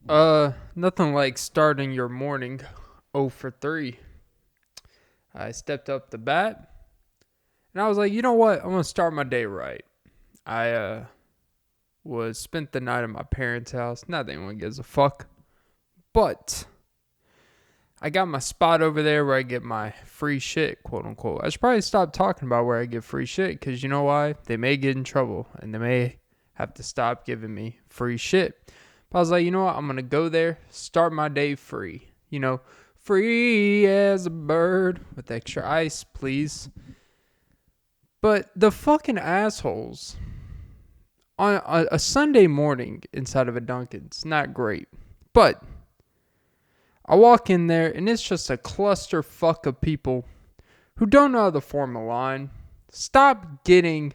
Nothing like starting your morning 0 for 3. I stepped up the bat and I was like, you know what? I'm gonna start my day right. I was spent the night at my parents' house. Not that anyone gives a fuck, but I got my spot over there where I get my free shit, quote unquote. I should probably stop talking about where I get free shit because you know why? They may get in trouble and they may have to stop giving me free shit. But I was like, you know what? I'm going to go there, start my day free. Free as a bird with extra ice, please. But the fucking assholes on a Sunday morning inside of a Dunkin's, not great. But I walk in there and it's just a clusterfuck of people who don't know how to form a line. Stop getting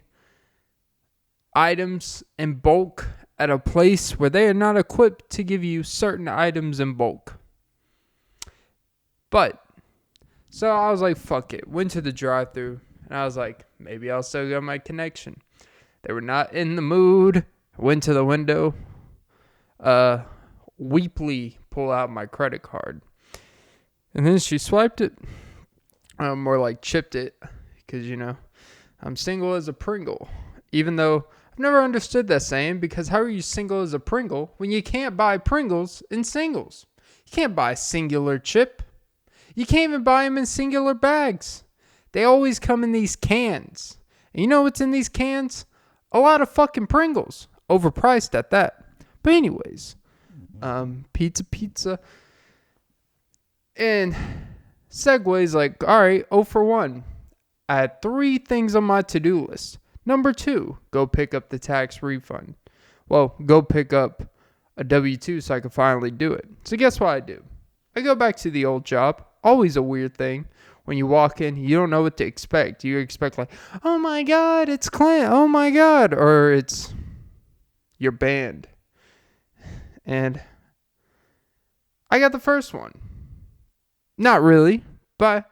items in bulk at a place where they are not equipped to give you certain items in bulk. But, so I was like, fuck it. Went to the drive-thru and I was like, maybe I'll still get my connection. They were not in the mood. Went to the window. Weeply pull out my credit card. And then she swiped it. More like chipped it. Because, I'm single as a Pringle. Even though I've never understood that saying. Because how are you single as a Pringle when you can't buy Pringles in singles? You can't buy singular chip. You can't even buy them in singular bags. They always come in these cans. And you know what's in these cans? A lot of fucking Pringles. Overpriced at that. But anyways. Pizza. And segues like, all right, 0 for 1. I had 3 things on my to-do list. Number 2, go pick up the tax refund. Well, go pick up a W-2 so I can finally do it. So guess what I do? I go back to the old job. Always a weird thing. When you walk in, you don't know what to expect. You expect like, oh my God, it's Clint. Oh my God. Or it's your band. And I got the first one. Not really, but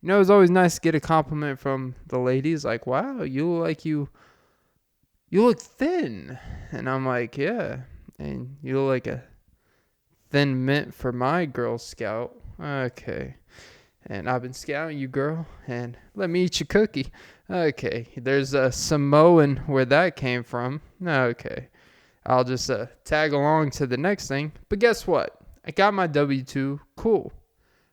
it's always nice to get a compliment from the ladies. Like, wow, you look like you look thin. And I'm like, yeah. And you look like a thin mint for my Girl Scout. Okay. And I've been scouting you, girl. And let me eat your cookie. Okay. There's a Samoan where that came from. Okay. I'll just tag along to the next thing. But guess what? I got my W-2. Cool.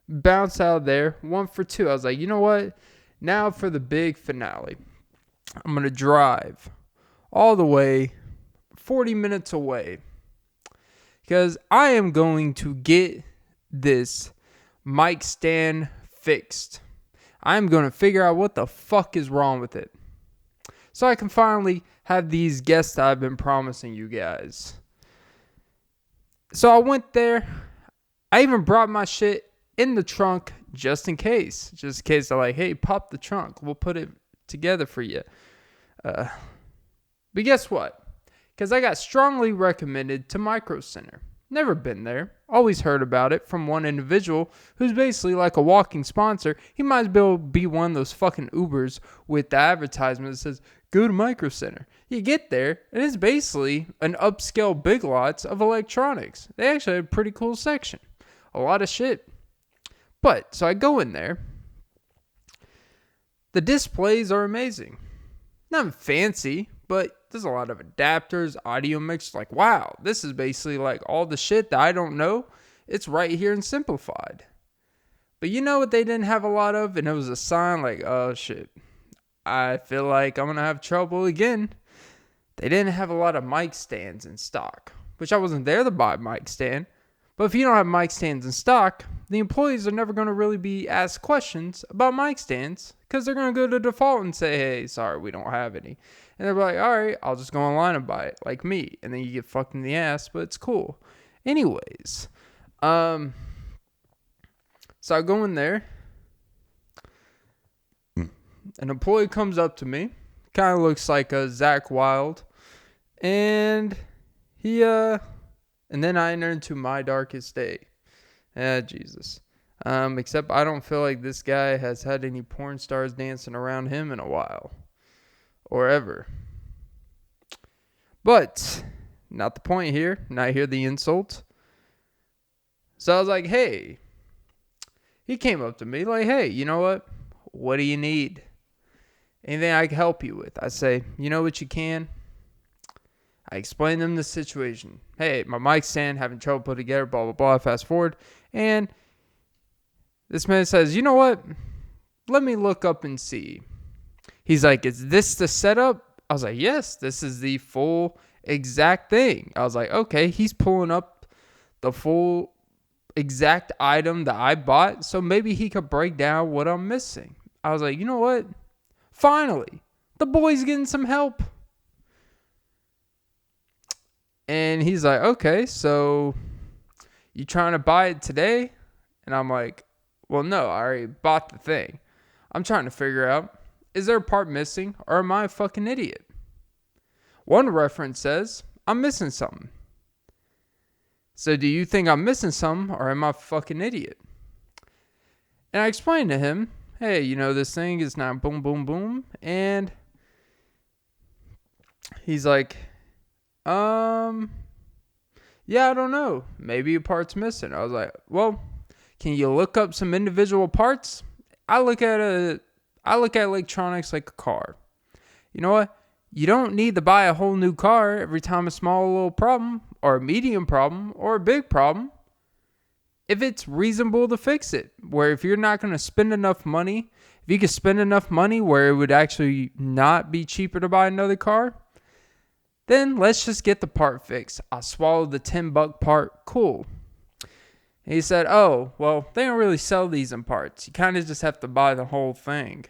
Bounce out there. 1 for 2. I was like, you know what? Now for the big finale. I'm going to drive all the way 40 minutes away. Because I am going to get this mic stand fixed. I'm going to figure out what the fuck is wrong with it. So I can finally have these guests that I've been promising you guys. So I went there. I even brought my shit in the trunk just in case. Just in case they're like, hey, pop the trunk. We'll put it together for you. But guess what? Because I got strongly recommended to Microcenter. Never been there. Always heard about it from one individual who's basically like a walking sponsor. He might as well be one of those fucking Ubers with the advertisement that says, go to Microcenter. You get there, and it's basically an upscale Big Lots of electronics. They actually have a pretty cool section. A lot of shit. But, so I go in there. The displays are amazing. Not fancy, but there's a lot of adapters, audio mix. Like, wow, this is basically like all the shit that I don't know. It's right here and simplified. But you know what they didn't have a lot of? And it was a sign like, oh shit, I feel like I'm going to have trouble again. They didn't have a lot of mic stands in stock, which I wasn't there to buy a mic stand. But if you don't have mic stands in stock, the employees are never going to really be asked questions about mic stands because they're going to go to default and say, hey, sorry, we don't have any. And they're like, all right, I'll just go online and buy it, like me. And then you get fucked in the ass, but it's cool. Anyways, so I go in there. An employee comes up to me. Kind of looks like a Zach Wilde. And and then I enter into my darkest day. Jesus. Except I don't feel like this guy has had any porn stars dancing around him in a while. Or ever. But, not the point here. Not here the insult. So I was like, hey, he came up to me like, hey, you know what? What do you need? Anything I can help you with? I say, you know what you can? I explain them the situation. Hey, my mic stand having trouble put together, blah, blah, blah. Fast forward. And this man says, you know what? Let me look up and see. He's like, is this the setup? I was like, yes, this is the full exact thing. I was like, okay, he's pulling up the full exact item that I bought, so maybe he could break down what I'm missing. I was like, you know what? Finally, the boy's getting some help. And he's like, okay, so you trying to buy it today? And I'm like, well, no, I already bought the thing. I'm trying to figure out, is there a part missing or am I a fucking idiot? One reference says, I'm missing something. So do you think I'm missing something or am I a fucking idiot? And I explained to him, hey, you know, this thing is not boom, boom, boom. And he's like, yeah, I don't know. Maybe a part's missing. I was like, well, can you look up some individual parts? I look at electronics like a car. You know what? You don't need to buy a whole new car every time a small little problem or a medium problem or a big problem. If it's reasonable to fix it, where if you're not going to spend enough money, if you could spend enough money where it would actually not be cheaper to buy another car, then let's just get the part fixed. I swallowed the $10 part. Cool. And he said, oh, well, they don't really sell these in parts. You kind of just have to buy the whole thing.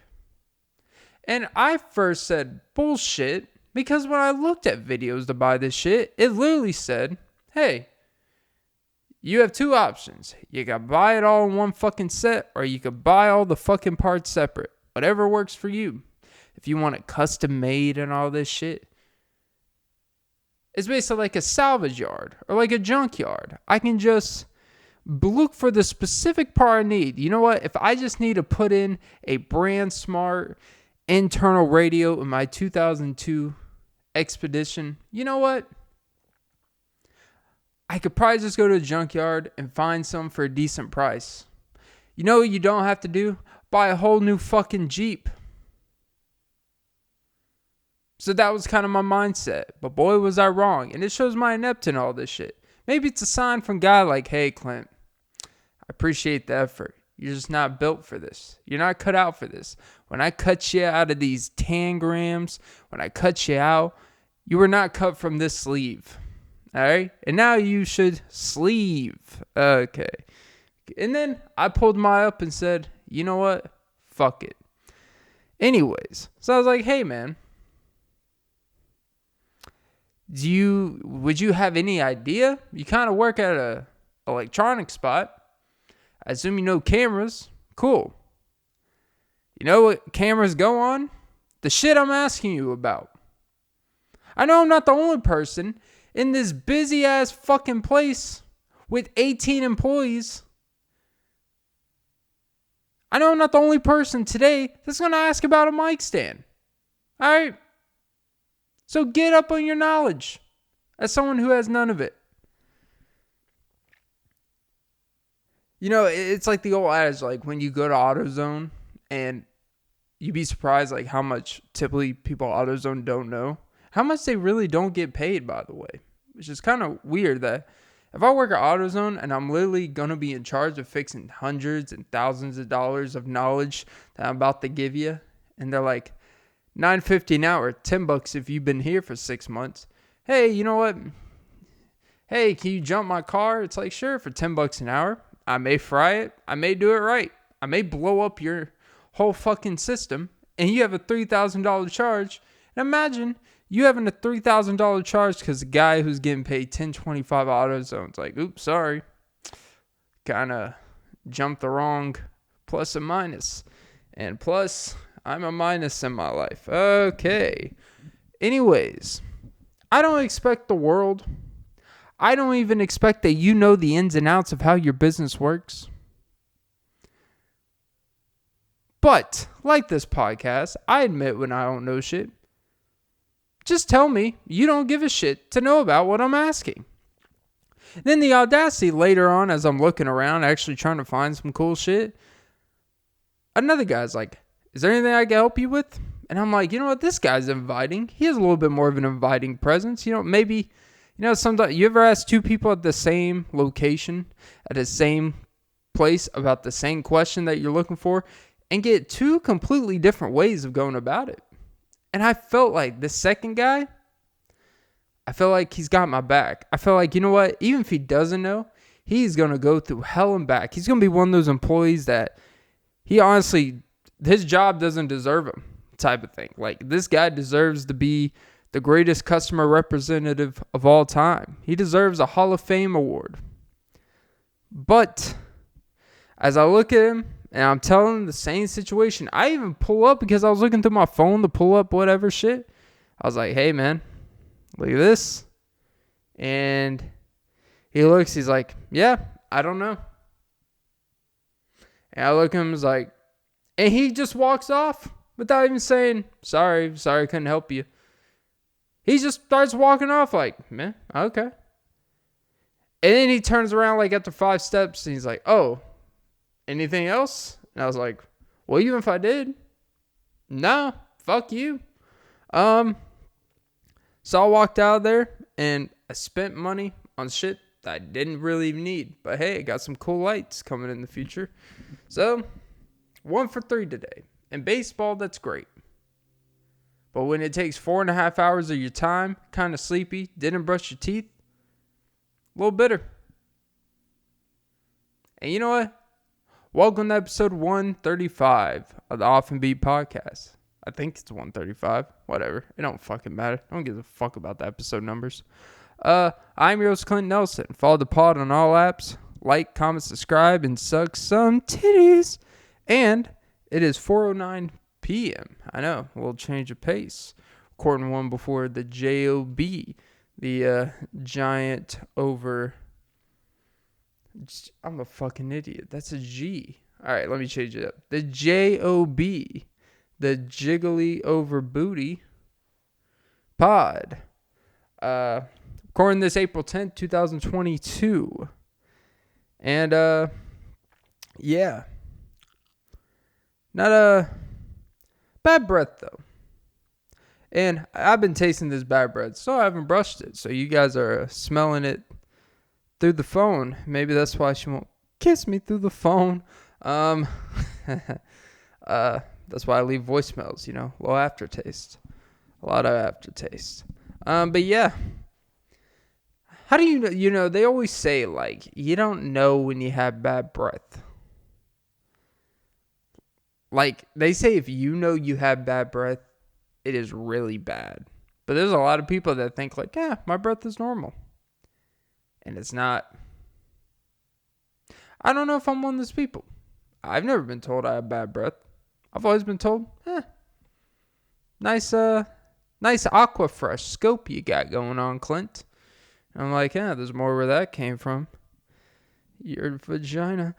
And I first said bullshit because when I looked at videos to buy this shit, it literally said, hey, you have two options. You can buy it all in one fucking set or you can buy all the fucking parts separate. Whatever works for you. If you want it custom made and all this shit. It's basically like a salvage yard or like a junkyard. I can just look for the specific part I need. You know what? If I just need to put in a brand smart internal radio in my 2002 Expedition, you know what? I could probably just go to a junkyard and find some for a decent price. You know what you don't have to do? Buy a whole new fucking Jeep. So that was kind of my mindset. But boy, was I wrong. And it shows my inept in all this shit. Maybe it's a sign from God like, hey, Clint, I appreciate the effort. You're just not built for this. You're not cut out for this. When I cut you out of these tangrams, when I cut you out, you were not cut from this sleeve. All right? And now you should sleeve. Okay. And then I pulled my up and said, you know what? Fuck it. Anyways, so I was like, hey, man. Would you have any idea? You kind of work at a electronic spot. I assume you know cameras. Cool. You know what cameras go on? The shit I'm asking you about. I know I'm not the only person in this busy ass fucking place with 18 employees. I know I'm not the only person today that's going to ask about a mic stand. All right? So get up on your knowledge as someone who has none of it. You know, it's like the old adage, like when you go to AutoZone and you'd be surprised like how much typically people at AutoZone don't know. How much they really don't get paid, by the way. Which is kind of weird that if I work at AutoZone and I'm literally going to be in charge of fixing hundreds and thousands of dollars of knowledge that I'm about to give you, and they're like, $9.50 an hour, $10 if you've been here for 6 months. Hey, you know what? Hey, can you jump my car? It's like, sure, for $10 an hour. I may fry it. I may do it right. I may blow up your whole fucking system. And you have a $3,000 charge. And imagine you having a $3,000 charge because the guy who's getting paid $10.25 AutoZone's like, oops, sorry. Kind of jumped the wrong plus and minus. And plus, I'm a minus in my life. Okay. Anyways, I don't expect the world. I don't even expect that you know the ins and outs of how your business works. But, like this podcast, I admit when I don't know shit. Just tell me you don't give a shit to know about what I'm asking. Then the audacity later on, as I'm looking around, actually trying to find some cool shit, another guy's like, is there anything I can help you with? And I'm like, you know what? This guy's inviting. He has a little bit more of an inviting presence. Maybe, sometimes you ever ask two people at the same location, at the same place about the same question that you're looking for and get two completely different ways of going about it. And I felt like the second guy, I feel like he's got my back. I feel like, you know what? Even if he doesn't know, he's going to go through hell and back. He's going to be one of those employees that he honestly, his job doesn't deserve him type of thing. Like, this guy deserves to be the greatest customer representative of all time. He deserves a Hall of Fame award. But as I look at him and I'm telling him the same situation, I even pull up because I was looking through my phone to pull up whatever shit. I was like, hey, man, look at this. And he looks, he's like, yeah, I don't know. And I look at him, he's like, and he just walks off without even saying, sorry, I couldn't help you. He just starts walking off like, man, okay. And then he turns around like after 5 steps and he's like, oh, anything else? And I was like, well, even if I did, no, fuck you. So I walked out of there and I spent money on shit that I didn't really even need. But hey, I got some cool lights coming in the future. So 1 for 3 today. In baseball, that's great. But when it takes 4.5 hours of your time, kind of sleepy, didn't brush your teeth, a little bitter. And you know what? Welcome to episode 135 of the Off and Beat podcast. I think it's 135. Whatever. It don't fucking matter. I don't give a fuck about the episode numbers. I'm your host, Clint Nelson. Follow the pod on all apps. Like, comment, subscribe, and suck some titties. And it is 4:09 p.m. I know, a little change of pace. Recording one before the J-O-B, the giant over. I'm a fucking idiot. That's a G. All right, let me change it up. The J-O-B, the jiggly over booty pod. Recording this April 10th, 2022. And, yeah. Not a bad breath, though. And I've been tasting this bad breath, so I haven't brushed it. So you guys are smelling it through the phone. Maybe that's why she won't kiss me through the phone. That's why I leave voicemails, low aftertaste. A lot of aftertaste. But yeah. How do you know, they always say, like, you don't know when you have bad breath. Like, they say if you know you have bad breath, it is really bad. But there's a lot of people that think, like, yeah, my breath is normal. And it's not. I don't know if I'm one of those people. I've never been told I have bad breath. I've always been told, nice Aquafresh scope you got going on, Clint. And I'm like, there's more where that came from. Your vagina.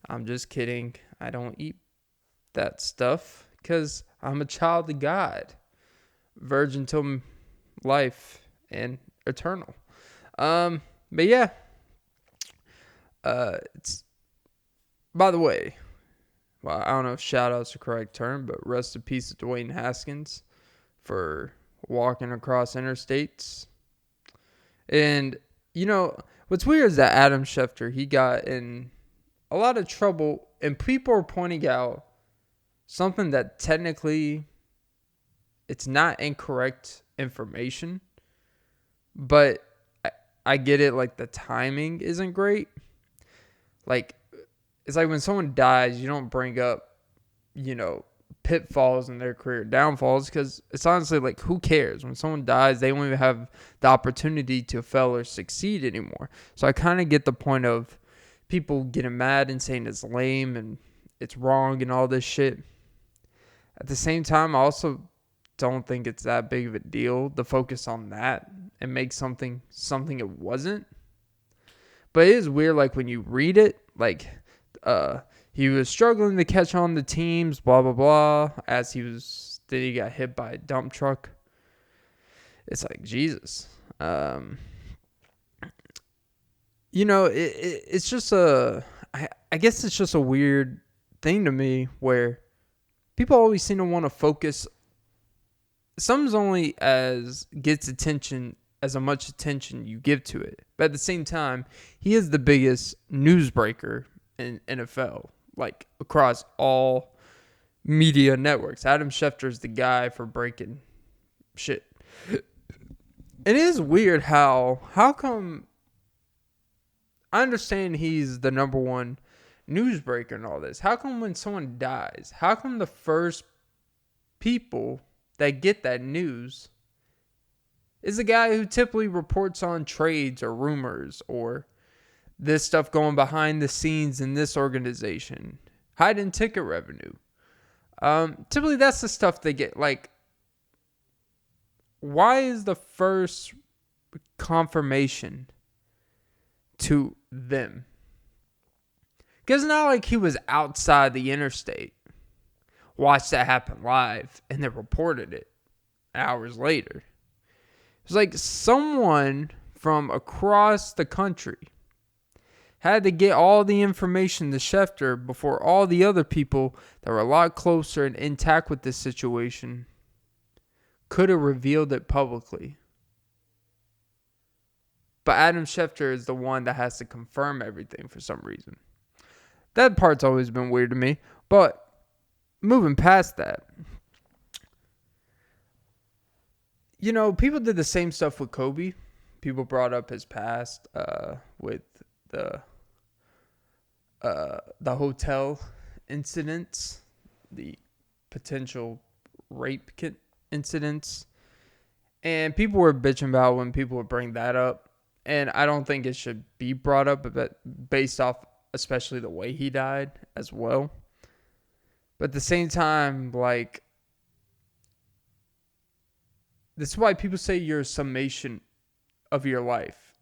I'm just kidding. I don't eat that stuff because I'm a child of God. Virgin till life and eternal. But yeah. It's, by the way, well, I don't know if shout out's the correct term, but rest in peace to Dwayne Haskins for walking across interstates. And, what's weird is that Adam Schefter, he got in a lot of trouble, and people are pointing out something that technically it's not incorrect information, but I get it, like the timing isn't great. Like, it's like when someone dies, you don't bring up, pitfalls in their career, downfalls, because it's honestly like, who cares? When someone dies, they won't even have the opportunity to fail or succeed anymore. So I kind of get the point of people getting mad and saying it's lame and it's wrong and all this shit. At the same time, I also don't think it's that big of a deal to focus on that and make something it wasn't. But it is weird, like, when you read it, like, he was struggling to catch on the teams, blah, blah, blah, then he got hit by a dump truck. It's like, Jesus. it's just I guess it's just a weird thing to me where people always seem to want to focus. Something's only as gets attention as much attention you give to it. But at the same time, he is the biggest newsbreaker in NFL, like across all media networks. Adam Schefter is the guy for breaking shit. It is weird how come I understand he's the number one newsbreaker and all this. How come when someone dies, how come the first people that get that news is the guy who typically reports on trades or rumors or this stuff going behind the scenes in this organization, hiding ticket revenue? Typically that's the stuff they get. Like, why is the first confirmation to them? Because it's not like he was outside the interstate, watched that happen live, and then reported it hours later. It was like someone from across the country had to get all the information to Schefter before all the other people that were a lot closer and intact with this situation could have revealed it publicly. But Adam Schefter is the one that has to confirm everything for some reason. That part's always been weird to me. But moving past that, people did the same stuff with Kobe. People brought up his past with the hotel incidents, the potential rape incidents, and people were bitching about when people would bring that up. And I don't think it should be brought up, but based off especially the way he died as well. But at the same time, like, this is why people say you're a summation of your life.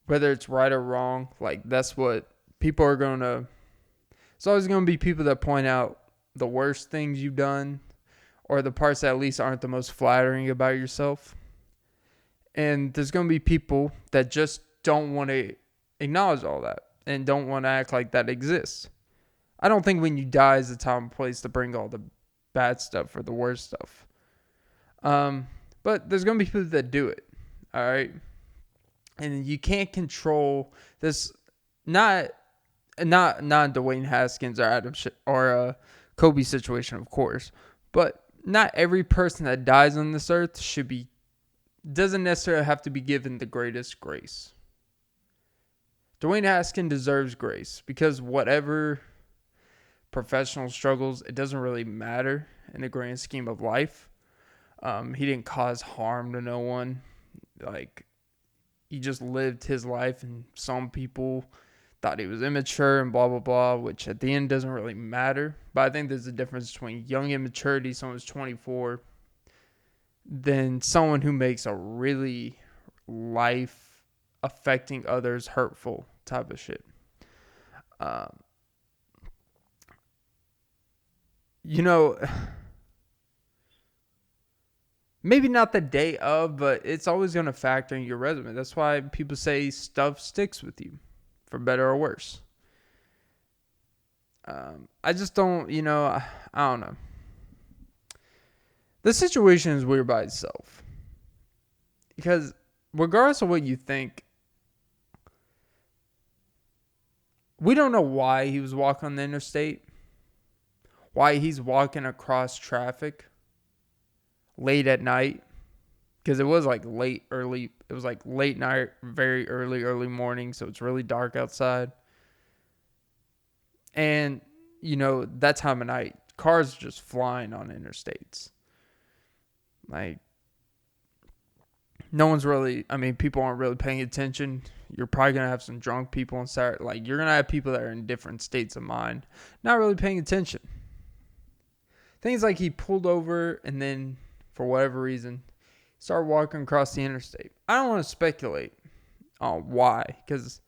Whether it's right or wrong, like, that's what people are going to... It's always going to be people that point out the worst things you've done or the parts that at least aren't the most flattering about yourself. And there's going to be people that just don't want to acknowledge all that and don't want to act like that exists. I don't think when you die is the time and place to bring all the bad stuff or the worst stuff. But there's going to be people that do it. All right. And you can't control this. Not Dwayne Haskins or Adam or Kobe situation, of course. But not every person that dies on this earth doesn't necessarily have to be given the greatest grace. Dwayne Haskins deserves grace because whatever professional struggles, it doesn't really matter in the grand scheme of life. He didn't cause harm to no one. Like, he just lived his life, and some people thought he was immature and blah, blah, blah, which at the end doesn't really matter. But I think there's a difference between young immaturity, someone who's 24, than someone who makes a really life-affecting others hurtful type of shit. Maybe not the day of, but it's always going to factor in your resume. That's why people say stuff sticks with you, for better or worse. I just don't, I don't know. The situation is weird by itself. Because regardless of what you think, we don't know why he was walking on the interstate. Why he's walking across traffic late at night. Because it was like late night, very early morning. So it's really dark outside. And, that time of night, cars are just flying on interstates. Like, people aren't really paying attention. You're probably going to have some drunk people on Saturday. Like, you're going to have people that are in different states of mind, not really paying attention. Things like he pulled over and then, for whatever reason, started walking across the interstate. I don't want to speculate on why, because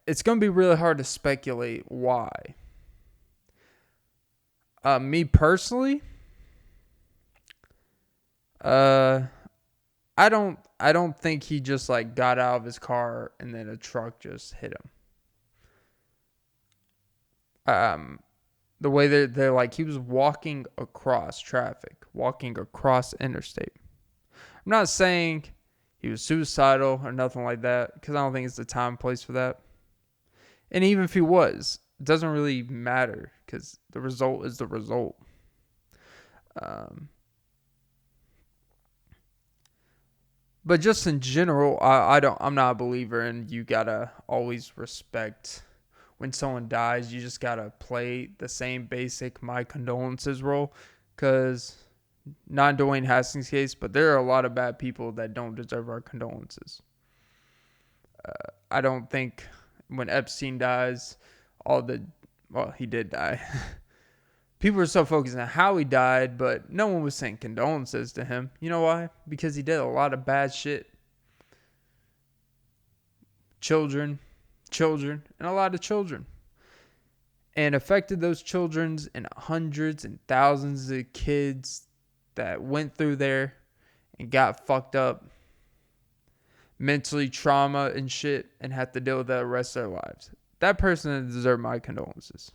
it's going to be really hard to speculate why. Me personally, I I don't think he just like got out of his car and then a truck just hit him. The way they're like he was walking across traffic, walking across interstate. I'm not saying he was suicidal or nothing like that because I don't think it's the time and place for that. And even if he was, it doesn't really matter because the result is the result. But just in general, I'm not a believer in you gotta always respect when someone dies. You just gotta play the same basic my condolences role, because not in Dwayne Haskins' case, but there are a lot of bad people that don't deserve our condolences. I don't think when Epstein dies, he did die. People were so focused on how he died, but no one was saying condolences to him. You know why? Because he did a lot of bad shit. Children, and a lot of children. And affected those children and hundreds and thousands of kids that went through there and got fucked up, mentally trauma and shit, and had to deal with that the rest of their lives. That person deserves my condolences.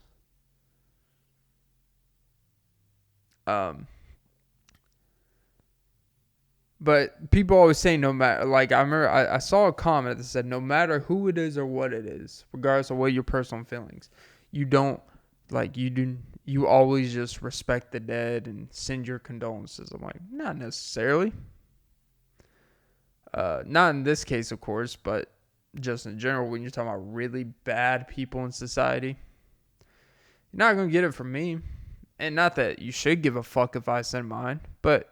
But people always say no matter, like I remember I saw a comment that said no matter who it is or what it is, regardless of what your personal feelings, you always just respect the dead and send your condolences. I'm like, not necessarily. Not in this case, of course, but just in general, when you're talking about really bad people in society, you're not going to get it from me. And not that you should give a fuck if I send mine, but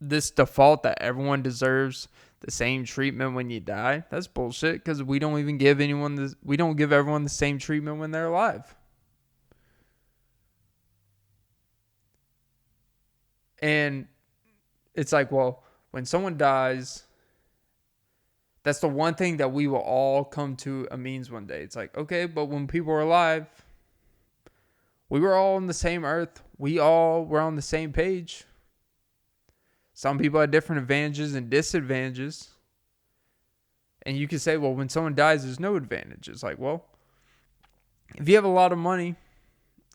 this default that everyone deserves the same treatment when you die, that's bullshit, because we don't even give everyone the same treatment when they're alive. And it's like, well, when someone dies, that's the one thing that we will all come to a means one day. It's like, okay, but when people were alive, we were all on the same earth. We all were on the same page. Some people had different advantages and disadvantages. And you can say, well, when someone dies, there's no advantages. Like, well, if you have a lot of money,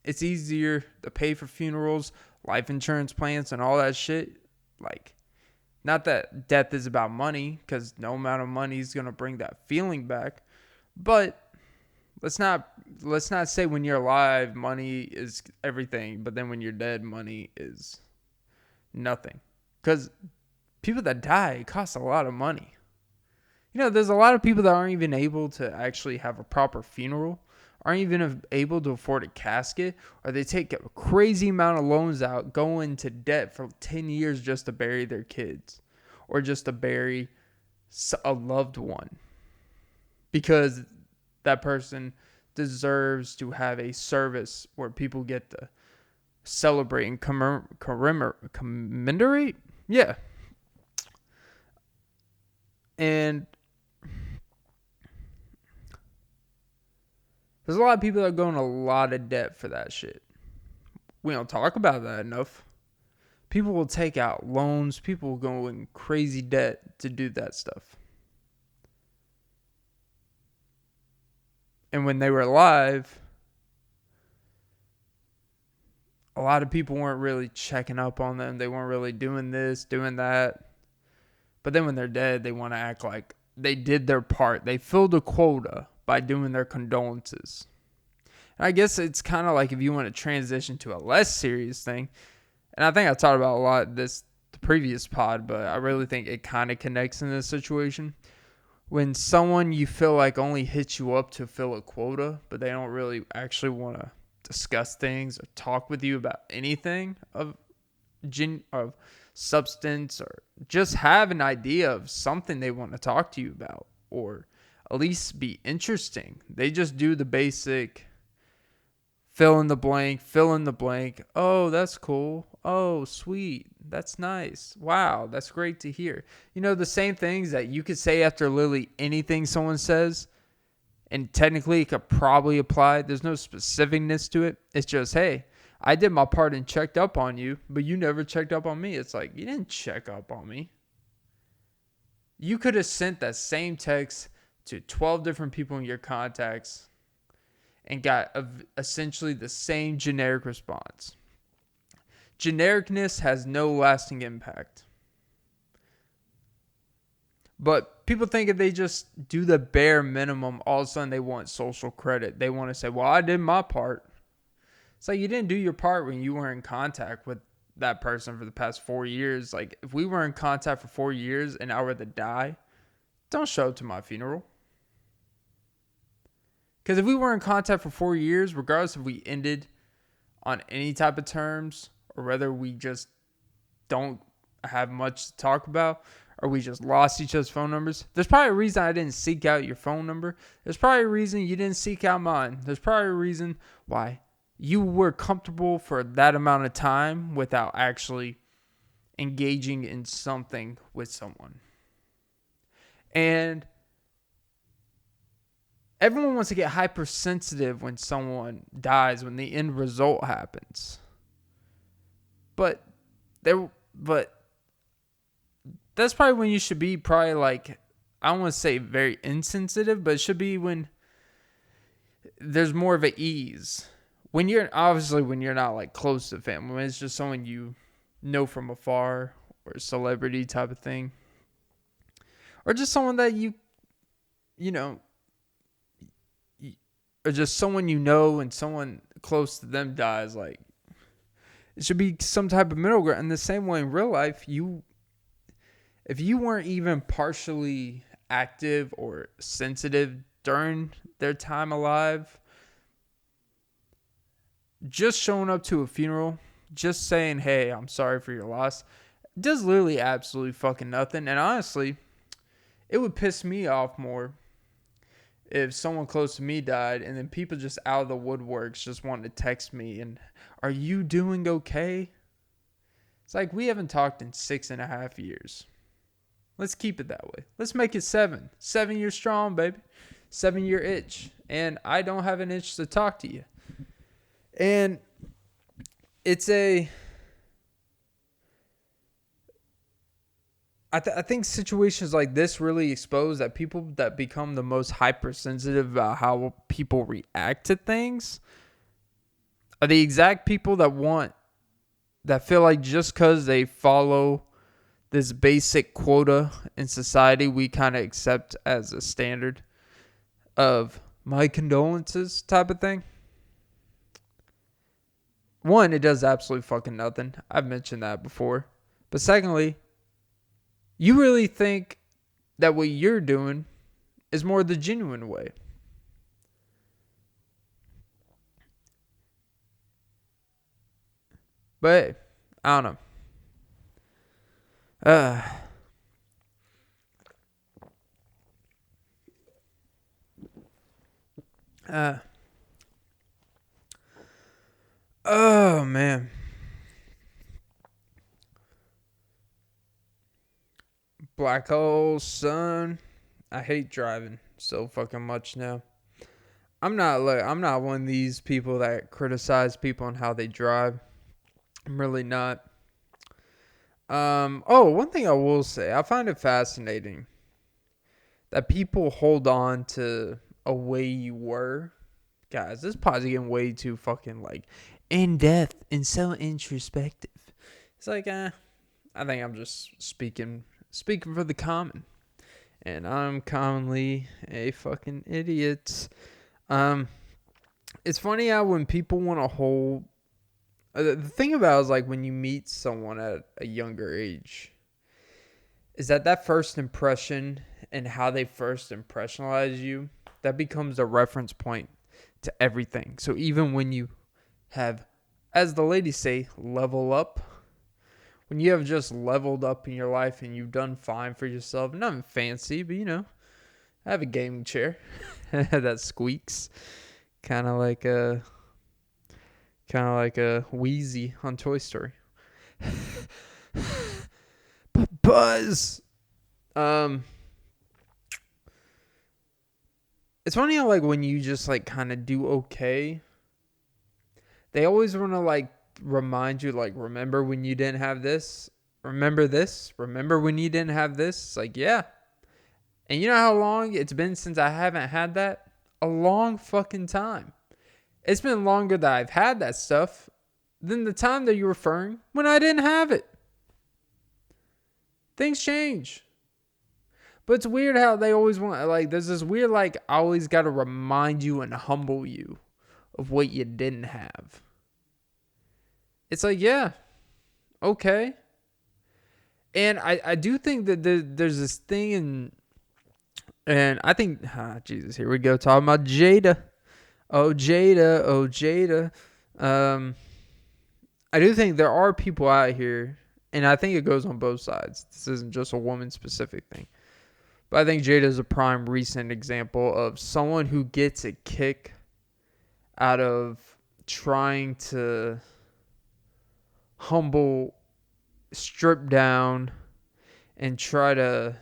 it's easier to pay for funerals, life insurance plans, and all that shit. Like, not that death is about money, because no amount of money is going to bring that feeling back. But let's not say when you're alive, money is everything. But then when you're dead, money is nothing. Because people that die, it costs a lot of money. You know, there's a lot of people that aren't even able to actually have a proper funeral, aren't even able to afford a casket, or they take a crazy amount of loans out, go into debt for 10 years just to bury their kids or just to bury a loved one, because that person deserves to have a service where people get to celebrate and commemorate. Yeah. And there's a lot of people that go in a lot of debt for that shit. We don't talk about that enough. People will take out loans. People will go in crazy debt to do that stuff. And when they were alive, a lot of people weren't really checking up on them. They weren't really doing this, doing that. But then when they're dead, they want to act like they did their part. They filled a quota by doing their condolences. And I guess it's kind of like if you want to transition to a less serious thing, and I think I talked about a lot the previous pod, but I really think it kind of connects in this situation. When someone you feel like only hits you up to fill a quota, but they don't really actually want to discuss things or talk with you about anything of substance, or just have an idea of something they want to talk to you about, or at least be interesting. They just do the basic fill in the blank. Oh, that's cool. Oh, sweet. That's nice. Wow, that's great to hear. You know, the same things that you could say after literally anything someone says, and technically it could probably apply. There's no specificness to it. It's just, hey, I did my part and checked up on you, but you never checked up on me. It's like, you didn't check up on me. You could have sent that same text to 12 different people in your contacts and got essentially the same generic response. Genericness has no lasting impact. But people think if they just do the bare minimum, all of a sudden they want social credit. They want to say, well, I did my part. It's like you didn't do your part when you were in contact with that person for the past 4 years. Like, if we were in contact for 4 years and I were to die, don't show up to my funeral. Because if we were in contact for 4 years, regardless if we ended on any type of terms or whether we just don't have much to talk about or we just lost each other's phone numbers, there's probably a reason I didn't seek out your phone number. There's probably a reason you didn't seek out mine. There's probably a reason why you were comfortable for that amount of time without actually engaging in something with someone. And everyone wants to get hypersensitive when someone dies, when the end result happens. But that's probably when you should be probably like, I don't want to say very insensitive, but it should be when there's more of an ease. When you're not like close to family, when it's just someone you know from afar or a celebrity type of thing. Or just someone that you know, or just someone you know and someone close to them dies, like, it should be some type of middle ground. In the same way in real life, if you weren't even partially active or sensitive during their time alive, just showing up to a funeral, just saying, hey, I'm sorry for your loss, does literally absolutely fucking nothing. And honestly, it would piss me off more if someone close to me died and then people just out of the woodworks just wanted to text me and, are you doing okay? It's like, we haven't talked in 6.5 years. Let's keep it that way. Let's make it 7. 7 years strong, baby. 7-year itch. And I don't have an itch to talk to you. And it's I think situations like this really expose that people that become the most hypersensitive about how people react to things are the exact people that feel like just because they follow this basic quota in society we kind of accept as a standard of my condolences type of thing. One, it does absolutely fucking nothing. I've mentioned that before. But secondly, you really think that what you're doing is more the genuine way. But hey, I don't know. Oh, man. Black hole, son. I hate driving so fucking much now. I'm not one of these people that criticize people on how they drive. I'm really not. One thing I will say, I find it fascinating that people hold on to a way you were. Guys, this pod's getting way too fucking like in depth and so introspective. It's like, I think I'm just speaking for the common, and I'm commonly a fucking idiot. It's funny how when people want to hold, the thing about it is like when you meet someone at a younger age, is that first impression and how they first impressionize you, that becomes a reference point to everything. So even when you have, as the ladies say, level up, when you have just leveled up in your life and you've done fine for yourself, nothing fancy, but I have a gaming chair that squeaks, kind of like a Wheezy on Toy Story. But Buzz, it's funny how like when you just like kind of do okay, they always want to like remind you, like, remember when you didn't have this? Remember this? Remember when you didn't have this? It's like, yeah, And you know how long it's been since I haven't had that? A long fucking time. It's been longer that I've had that stuff than the time that you're referring when I didn't have it. Things change. But it's weird how they always want, like, there's this weird, like, I always got to remind you and humble you of what you didn't have. It's like, yeah, okay. And I do think that there's this thing and I think, Jesus, here we go, talking about Jada. Oh, Jada. I do think there are people out here, and I think it goes on both sides. This isn't just a woman-specific thing. But I think Jada is a prime recent example of someone who gets a kick out of trying to humble, strip down, and try to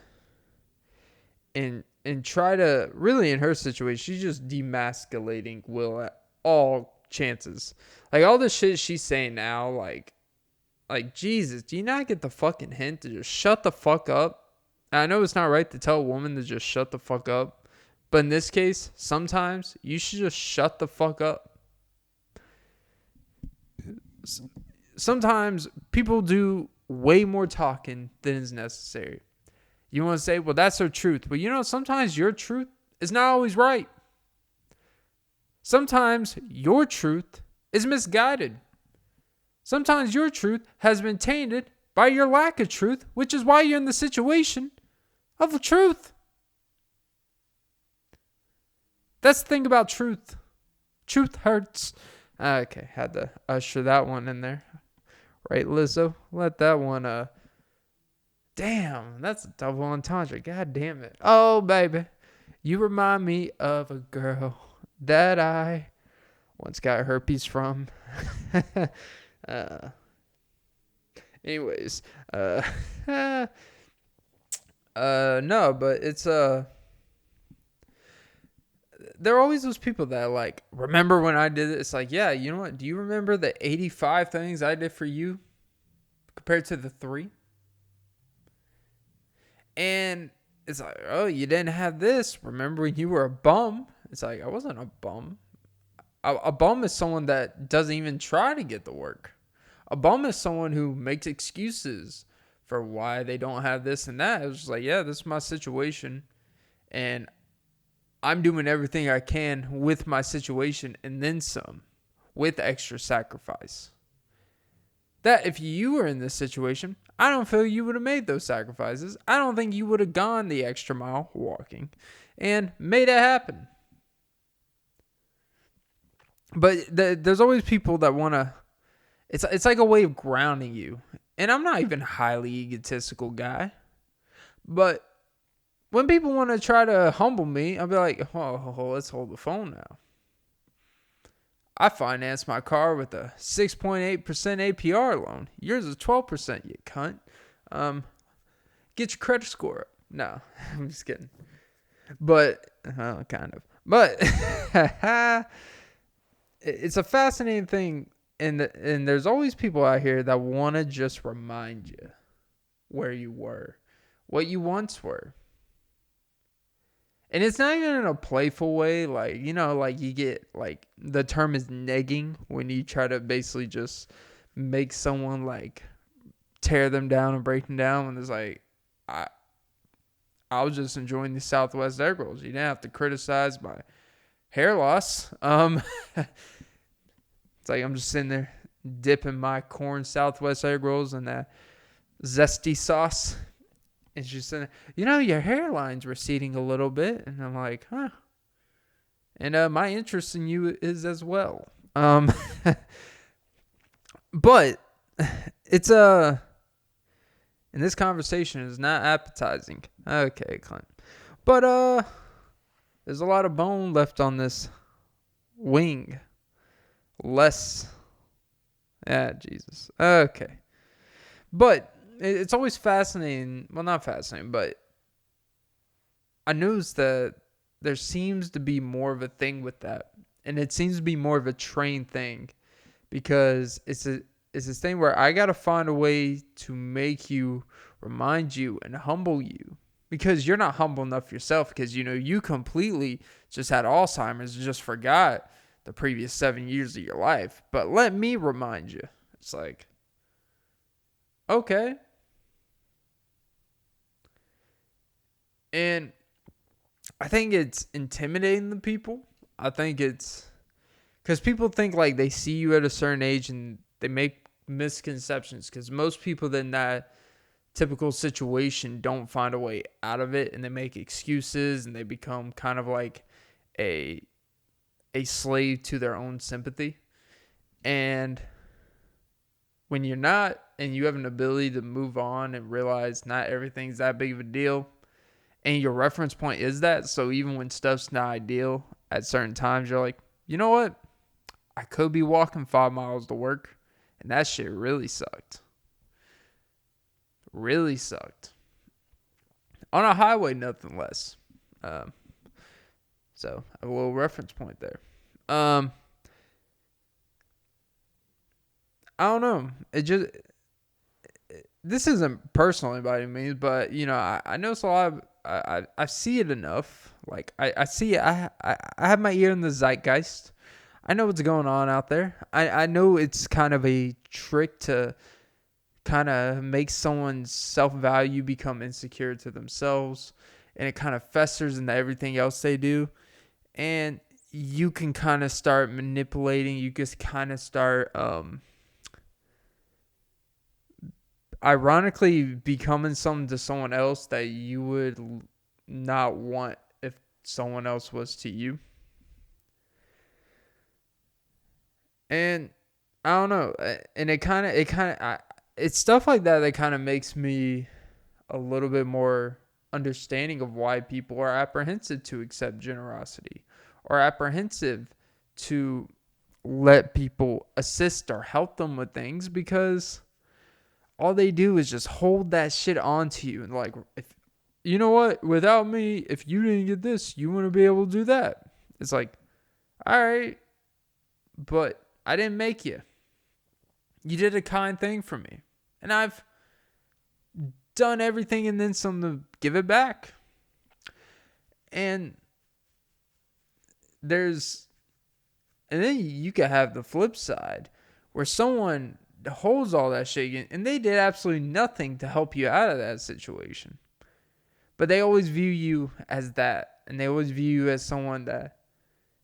really, in her situation, she's just demasculating Will at all chances. Like, all the shit she's saying now, like Jesus, do you not get the fucking hint to just shut the fuck up? And I know it's not right to tell a woman to just shut the fuck up, but in this case, sometimes you should just shut the fuck up. Sometimes people do way more talking than is necessary. You want to say, well, that's their truth. But you know, sometimes your truth is not always right. Sometimes your truth is misguided. Sometimes your truth has been tainted by your lack of truth, which is why you're in the situation of the truth. That's the thing about truth. Truth hurts. Okay, had to usher that one in there. Right, Lizzo? Let that one, damn, that's a double entendre. God damn it. Oh, baby. You remind me of a girl that I once got herpes from. Anyways. No, but it's, there are always those people that are like, remember when I did it? It's like, yeah, you know what? Do you remember the 85 things I did for you compared to the 3? And it's like, oh, you didn't have this. Remember when you were a bum? It's like, I wasn't a bum. A bum is someone that doesn't even try to get the work. A bum is someone who makes excuses for why they don't have this and that. It was just like, yeah, this is my situation. And I'm doing everything I can with my situation and then some, with extra sacrifice. That if you were in this situation, I don't feel you would have made those sacrifices. I don't think you would have gone the extra mile walking and made it happen. But there's always people that want to, it's like a way of grounding you. And I'm not even a highly egotistical guy. But when people want to try to humble me, I'll be like, oh, let's hold the phone now. I financed my car with a 6.8% APR loan. Yours is 12%, you cunt. Get your credit score up. No, I'm just kidding. But, kind of. But, it's a fascinating thing. And there's always people out here that want to just remind you where you were, what you once were. And it's not even in a playful way, like, you know, like you get, like, the term is negging when you try to basically just make someone, like, tear them down and break them down. And it's like, I was just enjoying the Southwest egg rolls. You didn't have to criticize my hair loss. It's like I'm just sitting there dipping my corn Southwest egg rolls in that zesty sauce. And she's saying, you know, your hairline's receding a little bit. And I'm like, huh. And my interest in you is as well. But it's and this conversation is not appetizing. Okay, Clint. But there's a lot of bone left on this wing. Less. Jesus. Okay. But it's always fascinating. Well, not fascinating, but I noticed that there seems to be more of a thing with that. And it seems to be more of a trained thing. Because it's this thing where I got to find a way to make you, remind you, and humble you. because you're not humble enough yourself, because you completely just had Alzheimer's and just forgot the previous 7 years of your life. But let me remind you. It's like, okay. And I think it's intimidating the people. I think it's because people think like they see you at a certain age and they make misconceptions, because most people in that typical situation don't find a way out of it, and they make excuses, and they become kind of like a slave to their own sympathy. And when you're not, and you have an ability to move on and realize not everything's that big of a deal, and your reference point is that, so even when stuff's not ideal at certain times, you're like, you know what? I could be walking 5 miles to work, and that shit really sucked. Really sucked. On a highway, nothing less. So, I have a little reference point there. I don't know. This isn't personally by any means, but, I notice a lot of, I see it enough. Like, I see it. I have my ear in the zeitgeist. I know what's going on out there. I know it's kind of a trick to kind of make someone's self-value become insecure to themselves, and it kind of festers into everything else they do. And you can kind of start manipulating. You just kind of start, ironically, becoming something to someone else that you would not want if someone else was to you. And I don't know. And it's stuff like that kind of makes me a little bit more understanding of why people are apprehensive to accept generosity, or apprehensive to let people assist or help them with things, because all they do is just hold that shit onto you. And like, if you know what, without me, if you didn't get this, you wouldn't be able to do that. It's like, all right, but I didn't make you. You did a kind thing for me, and I've done everything and then some to give it back. And then you could have the flip side, where someone holds all that shit and they did absolutely nothing to help you out of that situation, but they always view you as that, and they always view you as someone that,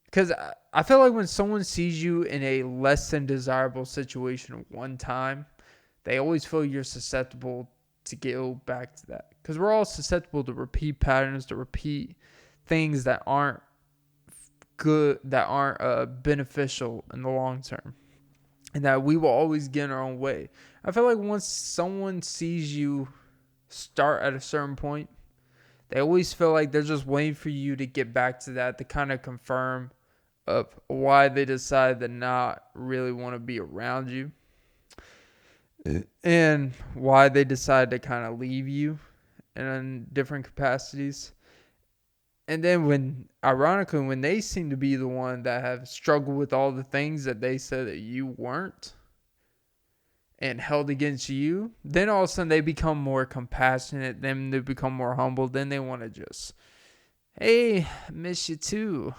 because I feel like when someone sees you in a less than desirable situation one time, they always feel you're susceptible to go back to that. Because we're all susceptible to repeat patterns, to repeat things that aren't good, that aren't beneficial in the long term. And that we will always get in our own way. I feel like once someone sees you start at a certain point, they always feel like they're just waiting for you to get back to that, to kind of confirm of why they decide to not really want to be around you, and why they decide to kind of leave you in different capacities. And then ironically, when they seem to be the one that have struggled with all the things that they said that you weren't and held against you, then all of a sudden they become more compassionate, then they become more humble, then they want to just, hey, I miss you too.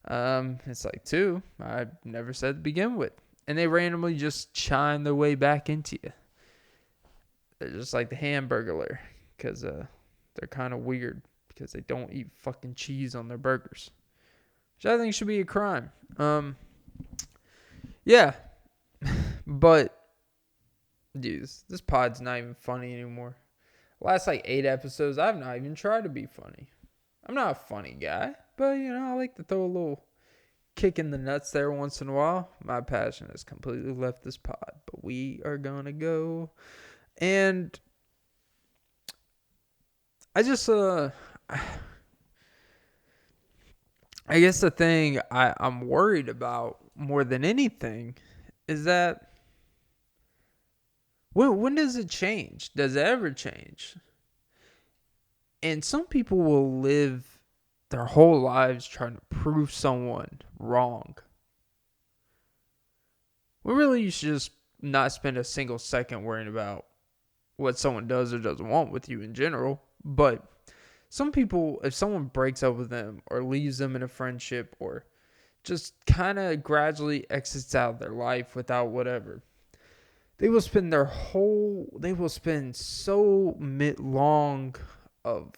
It's like, too, I never said to begin with. And they randomly just chime their way back into you. They're just like the Hamburglar, because they're kind of weird, because they don't eat fucking cheese on their burgers, which I think should be a crime. Yeah. But, dude, this pod's not even funny anymore. Last 8 episodes, I've not even tried to be funny. I'm not a funny guy, but, I like to throw a little kick in the nuts there once in a while. My passion has completely left this pod, but we are going to go. And I just, I guess the thing I'm worried about more than anything is that when does it change? Does it ever change? And some people will live their whole lives trying to prove someone wrong. Well, really, you should just not spend a single second worrying about what someone does or doesn't want with you in general. But Some people, if someone breaks up with them or leaves them in a friendship or just kind of gradually exits out of their life without whatever, they will spend so long of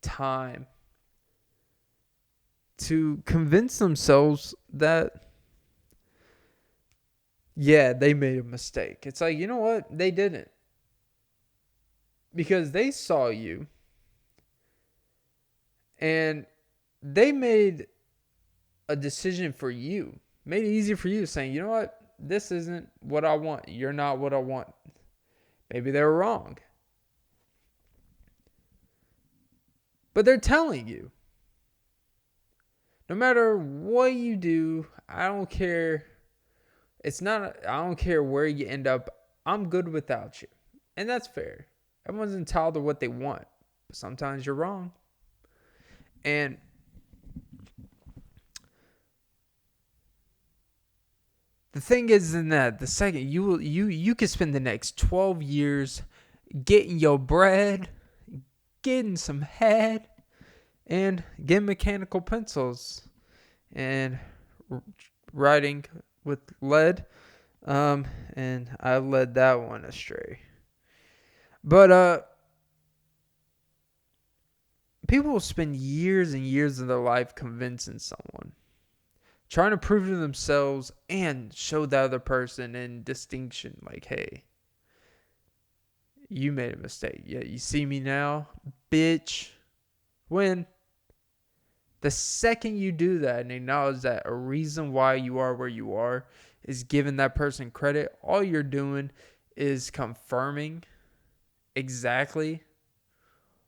time to convince themselves that, yeah, they made a mistake. It's like, you know what? They didn't. Because they saw you and they made a decision for you. Made it easy for you, saying, you know what? This isn't what I want. You're not what I want. Maybe they were wrong. But they're telling you. No matter what you do, I don't care. I don't care where you end up. I'm good without you. And that's fair. Everyone's entitled to what they want. But sometimes you're wrong. And the thing is, in that the second you could spend the next 12 years getting your bread, getting some head, and getting mechanical pencils and writing with lead. And I led that one astray. But people will spend years and years of their life convincing someone, trying to prove to themselves and show the other person in distinction, like, hey, you made a mistake. Yeah, you see me now, bitch. When the second you do that and acknowledge that a reason why you are where you are is giving that person credit, all you're doing is confirming exactly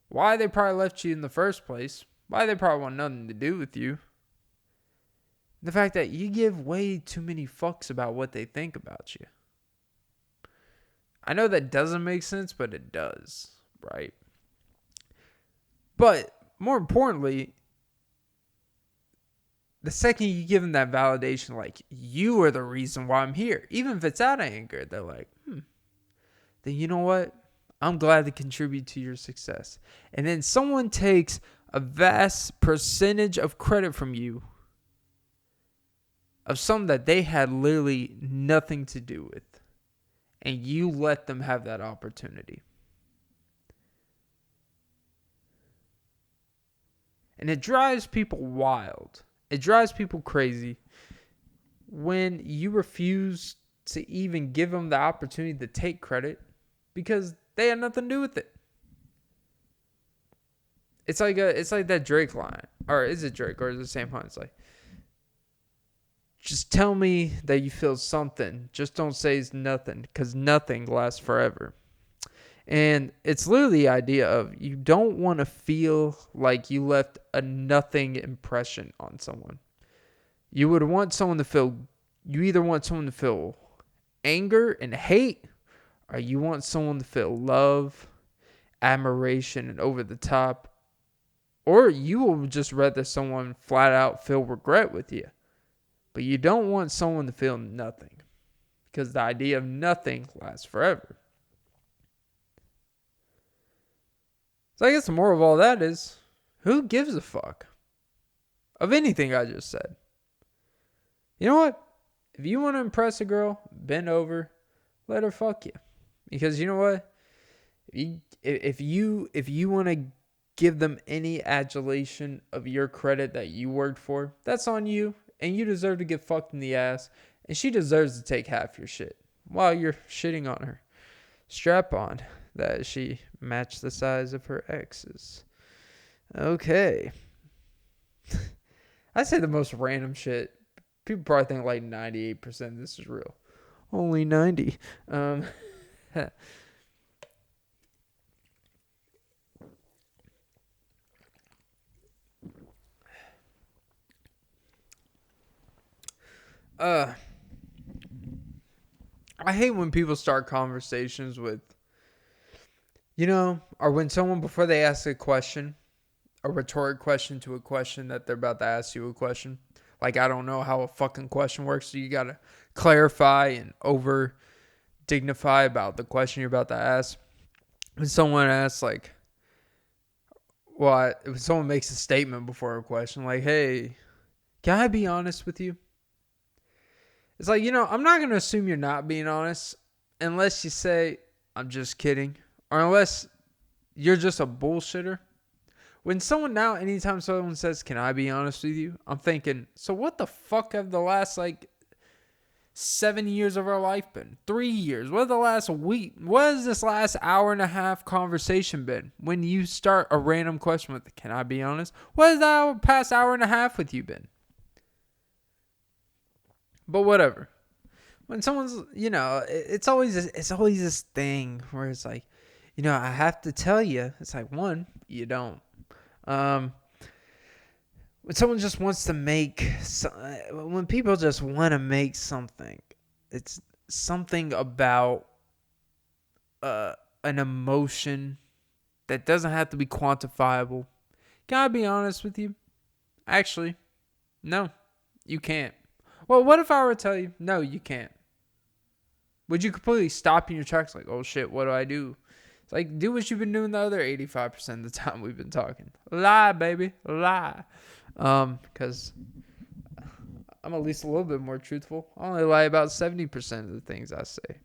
why they probably left you in the first place, why they probably want nothing to do with you. The fact that you give way too many fucks about what they think about you. I know that doesn't make sense, but it does, right? But more importantly, the second you give them that validation, like, you are the reason why I'm here, even if it's out of anger, they're like, then you know what? I'm glad to contribute to your success. And then someone takes a vast percentage of credit from you of something that they had literally nothing to do with. And you let them have that opportunity. And it drives people wild. It drives people crazy when you refuse to even give them the opportunity to take credit because they had nothing to do with it. It's like that Drake line. Or is it Drake or is it the same line? It's like, just tell me that you feel something. Just don't say it's nothing, because nothing lasts forever. And it's literally the idea of you don't want to feel like you left a nothing impression on someone. You either want someone to feel anger and hate, or you want someone to feel love, admiration, and over the top. Or you will just rather someone flat out feel regret with you. But you don't want someone to feel nothing, because the idea of nothing lasts forever. So I guess the moral of all that is, who gives a fuck of anything I just said? You know what? If you want to impress a girl, bend over, let her fuck you. Because you know what? If you want to give them any adulation of your credit that you worked for, that's on you. And you deserve to get fucked in the ass. And she deserves to take half your shit while you're shitting on her. Strap on that she matched the size of her exes. Okay. I say the most random shit. People probably think like 98% of this is real. Only 90. I hate when people start conversations with, or when someone, before they ask a question, a rhetoric question to a question that they're about to ask you a question. Like, I don't know how a fucking question works, so you gotta clarify and over dignify about the question you're about to ask. When someone asks, like, Well, if someone makes a statement before a question, like, hey, can I be honest with you? It's like, I'm not going to assume you're not being honest unless you say, I'm just kidding. Or unless you're just a bullshitter. Anytime someone says, can I be honest with you? I'm thinking, so what the fuck have the last, 7 years of our life been? 3 years? What the last week? What has this last hour and a half conversation been? When you start a random question with, can I be honest? What has that past hour and a half with you been? But whatever. When someone's, it's always this thing where it's like, I have to tell you. It's like, one, you don't. When someone just wants to when people just want to make something, it's something about an emotion that doesn't have to be quantifiable. Can I be honest with you? Actually, no, you can't. Well, what if I were to tell you, no, you can't? Would you completely stop in your tracks like, oh shit, what do I do? It's like, do what you've been doing the other 85% of the time we've been talking. Lie, baby. Lie. Because I'm at least a little bit more truthful. I only lie about 70% of the things I say.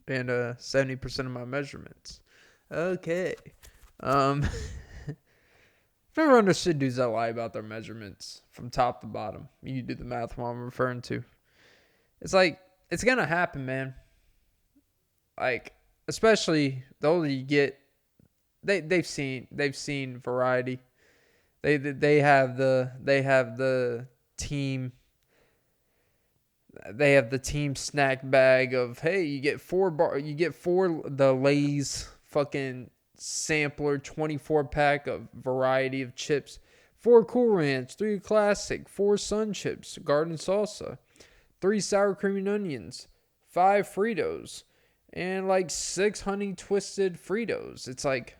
And 70% of my measurements. Okay. I've never understood dudes that lie about their measurements from top to bottom. You do the math what I'm referring to. It's like, it's going to happen, man. Like, especially the older you get, they've seen variety. They have the team snack bag of, hey, you get four the Lay's fucking sampler 24 pack of variety of chips, 4 Cool Ranch, 3 classic, 4 Sun Chips, garden salsa, 3 sour cream and onions, 5 Fritos, and 6 honey twisted Fritos. It's like,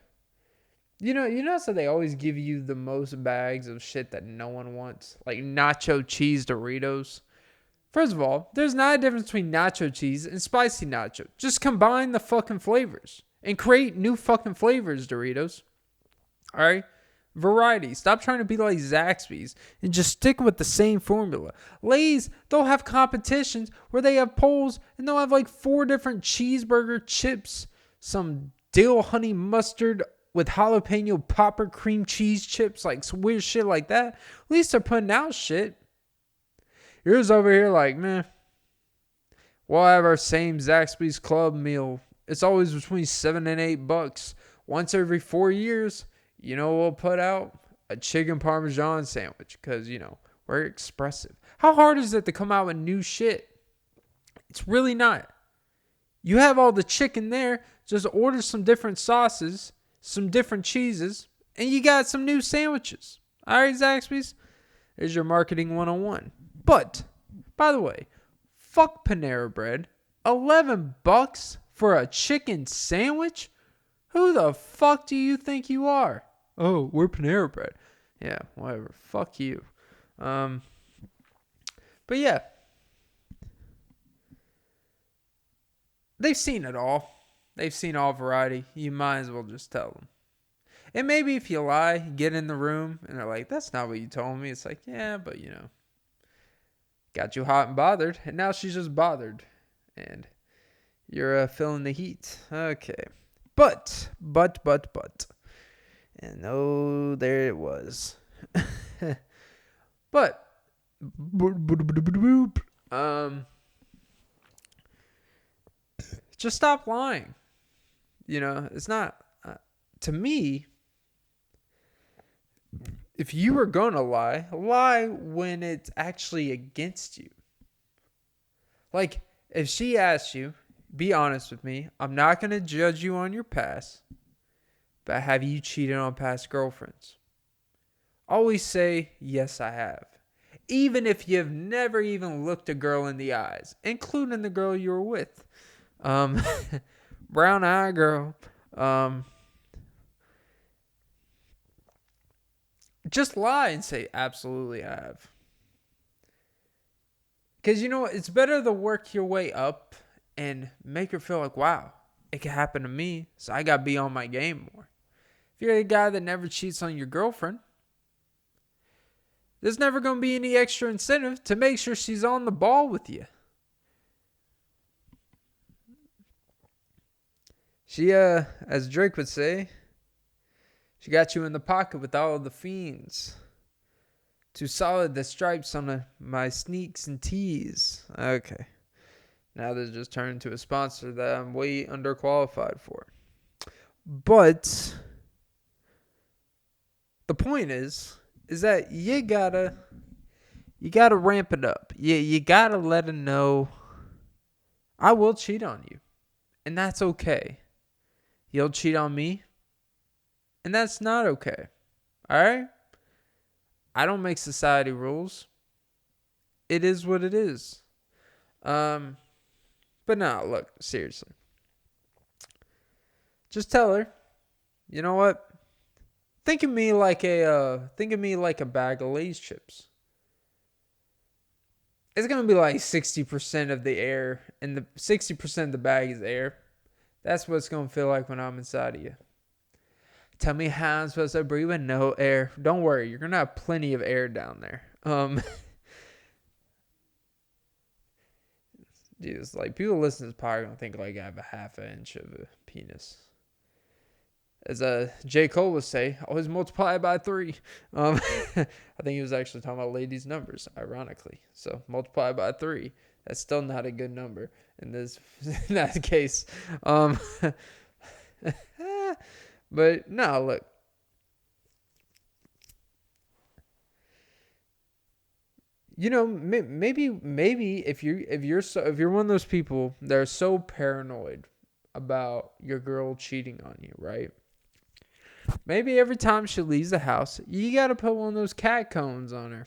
so they always give you the most bags of shit that no one wants, like nacho cheese Doritos. First of all, there's not a difference between nacho cheese and spicy nacho. Just combine the fucking flavors and create new fucking flavors, Doritos. All right? Variety. Stop trying to be like Zaxby's and just stick with the same formula. Lay's, they'll have competitions where they have polls and they'll have 4 different cheeseburger chips, some dill honey mustard with jalapeno popper cream cheese chips, some weird shit like that. At least they're putting out shit. Yours over here man, we'll have our same Zaxby's Club meal. It's always between $7 and $8. Once every 4 years, we'll put out a chicken parmesan sandwich because, we're expressive. How hard is it to come out with new shit? It's really not. You have all the chicken there. Just order some different sauces, some different cheeses, and you got some new sandwiches. All right, Zaxby's? There's your marketing 101. But, by the way, fuck Panera Bread. $11 for a chicken sandwich? Who the fuck do you think you are? Oh, we're Panera Bread. Yeah, whatever. Fuck you. But yeah. They've seen it all. They've seen all variety. You might as well just tell them. And maybe if you lie, get in the room, and they're like, that's not what you told me. It's like, yeah, but got you hot and bothered, and now she's just bothered. And you're feeling the heat. Okay. But. And oh, there it was. But. Just stop lying. It's not. To me, if you were going to lie when it's actually against you. Like, if she asks you, be honest with me, I'm not going to judge you on your past, but have you cheated on past girlfriends? Always say, yes, I have. Even if you've never even looked a girl in the eyes, including the girl you were with. Brown eye girl. Just lie and say, absolutely I have. Because it's better to work your way up and make her feel like, wow, it can happen to me. So I got to be on my game more. If you're the guy that never cheats on your girlfriend, there's never going to be any extra incentive to make sure she's on the ball with you. She, as Drake would say, she got you in the pocket with all of the fiends. Too solid the stripes on my sneaks and tees. Okay. Now this just turned into a sponsor that I'm way underqualified for. But the point is that you gotta ramp it up. You gotta let her know, I will cheat on you, and that's okay. You'll cheat on me, and that's not okay. All right? I don't make society rules. It is what it is. But no, look, seriously. Just tell her, you know what? Think of me like a bag of Lay's chips. It's gonna be like 60% of the air, and the 60% of the bag is air. That's what it's gonna feel like when I'm inside of you. Tell me how I'm supposed to breathe with no air. Don't worry, you're gonna have plenty of air down there. Jesus, like people listening to this podcast gonna think like I have a half an inch of a penis. As J. Cole would say, always multiply by 3. I think he was actually talking about ladies' numbers, ironically. So multiply by 3. That's still not a good number in that case. But no, look. You know, maybe if you're one of those people that are so paranoid about your girl cheating on you, right? Maybe every time she leaves the house, you got to put one of those cat cones on her.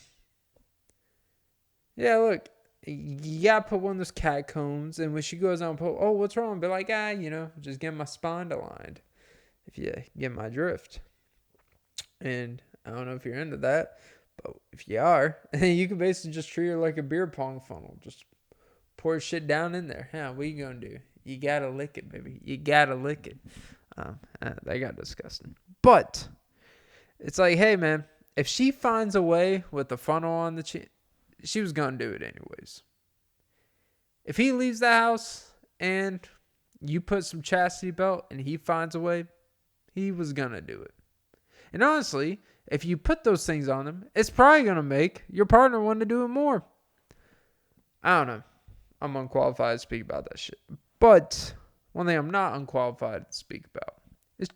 Yeah, look, you got to put one of those cat cones, and when she goes out and put, oh, what's wrong? Be like, just getting my spine aligned, if you get my drift. And I don't know if you're into that, but if you are, you can basically just treat her like a beer pong funnel. Just pour shit down in there. Yeah, what you going to do? You got to lick it, baby. You got to lick it. That got disgusting. But it's like, hey, man, if she finds a way with the funnel on the chin, she was going to do it anyways. If he leaves the house and you put some chastity belt and he finds a way, he was going to do it. And honestly, if you put those things on him, it's probably going to make your partner want to do it more. I don't know. I'm unqualified to speak about that shit. But one thing I'm not unqualified to speak about is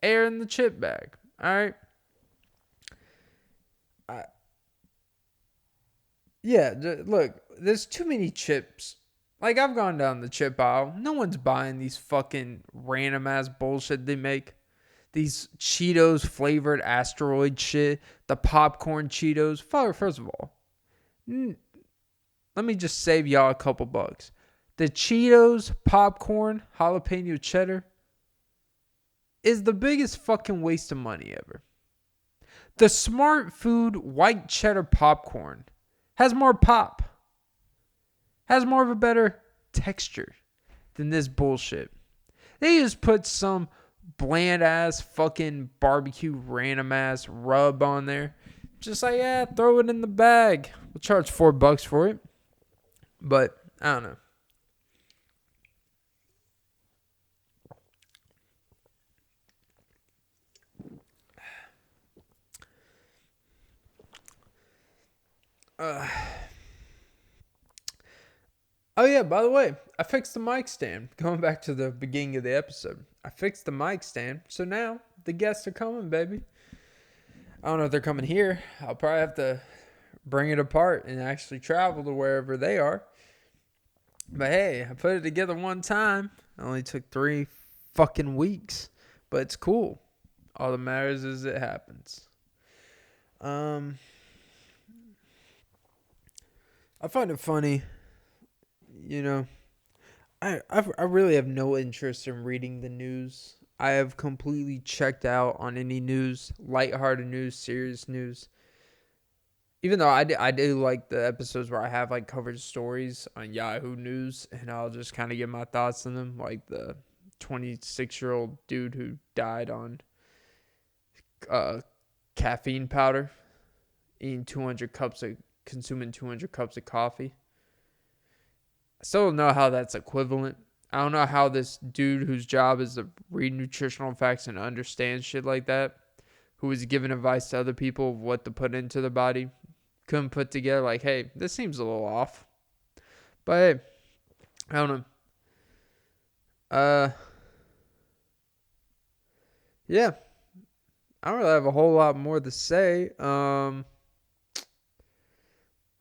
air in the chip bag. All right? Look, there's too many chips. Like, I've gone down the chip aisle. No one's buying these fucking random-ass bullshit they make. These Cheetos flavored asteroid shit. The popcorn Cheetos. First of all, let me just save y'all a couple bucks. The Cheetos popcorn jalapeno cheddar is the biggest fucking waste of money ever. The Smart Food white cheddar popcorn has more pop. Has more of a better texture than this bullshit. They just put some bland ass fucking barbecue random ass rub on there. Just like, throw it in the bag. We'll charge $4 for it. But I don't know. Oh yeah, by the way, I fixed the mic stand. Going back to the beginning of the episode. I fixed the mic stand. So now the guests are coming, baby. I don't know if they're coming here. I'll probably have to bring it apart and actually travel to wherever they are. But hey, I put it together one time. It only took 3 fucking weeks. But it's cool. All that matters is it happens. I find it funny. You know, I really have no interest in reading the news. I have completely checked out on any news, lighthearted news, serious news. Even though I do like the episodes where I have like covered stories on Yahoo News, and I'll just kind of get my thoughts on them, like the 26-year-old dude who died on caffeine powder, consuming 200 cups of coffee. I still don't know how that's equivalent. I don't know how this dude whose job is to read nutritional facts and understand shit like that, who was giving advice to other people of what to put into the body, couldn't put together like, hey, this seems a little off. But hey, I don't know. Yeah, I don't really have a whole lot more to say. Let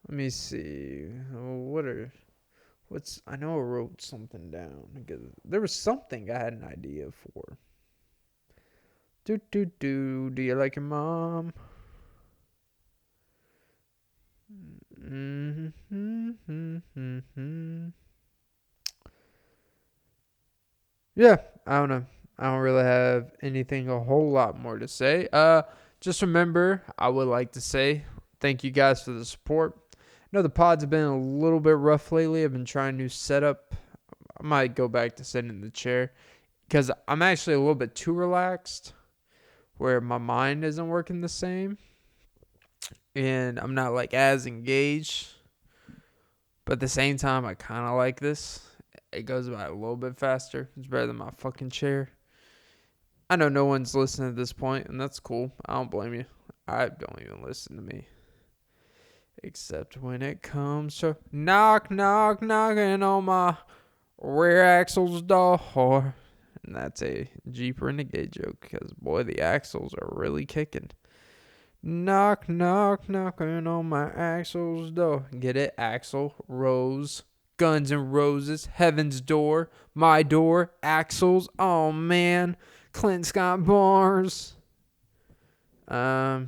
me see. I know I wrote something down because there was something I had an idea for. Do you like your mom? Yeah, I don't know. I don't really have anything a whole lot more to say. Just remember, I would like to say thank you guys for the support. I know the pods have been a little bit rough lately. I've been trying to set up. I might go back to sitting in the chair because I'm actually a little bit too relaxed where my mind isn't working the same and I'm not like as engaged. But at the same time, I kind of like this. It goes by a little bit faster. It's better than my fucking chair. I know no one's listening at this point, and that's cool. I don't blame you. I don't even listen to me. Except when it comes to knocking on my rear axle's door. And that's a Jeep Renegade joke, because, boy, the axles are really kicking. Knocking on my axle's door. Get it? Axle, Rose, Guns N' Roses, Heaven's Door, My Door, Axles. Oh, man. Clint Scott bars. Yeah.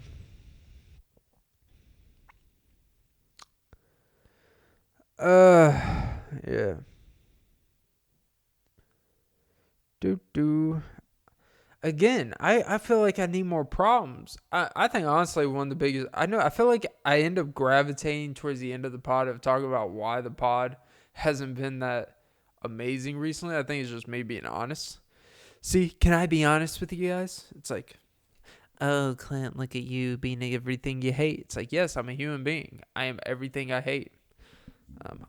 Again, I feel like I need more problems. I think honestly one of the biggest I feel like I end up gravitating towards the end of the pod of talking about why the pod hasn't been that amazing recently. I think it's just me being honest. See, can I be honest with you guys? It's like, oh, Clint, look at you being everything you hate. It's like, yes, I'm a human being. I am everything I hate.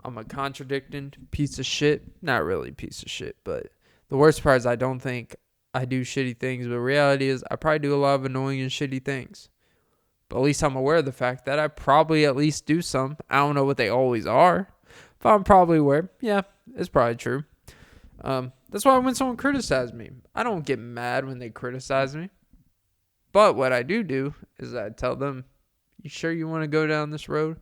I'm a contradicting piece of shit. Not really a piece of shit, but the worst part is I don't think I do shitty things. But reality is I probably do a lot of annoying and shitty things. But at least I'm aware of the fact that I probably at least do some. I don't know what they always are. But I'm probably aware. Yeah, it's probably true. That's why when someone criticizes me, I don't get mad when they criticize me. But what I do is I tell them, you sure you want to go down this road?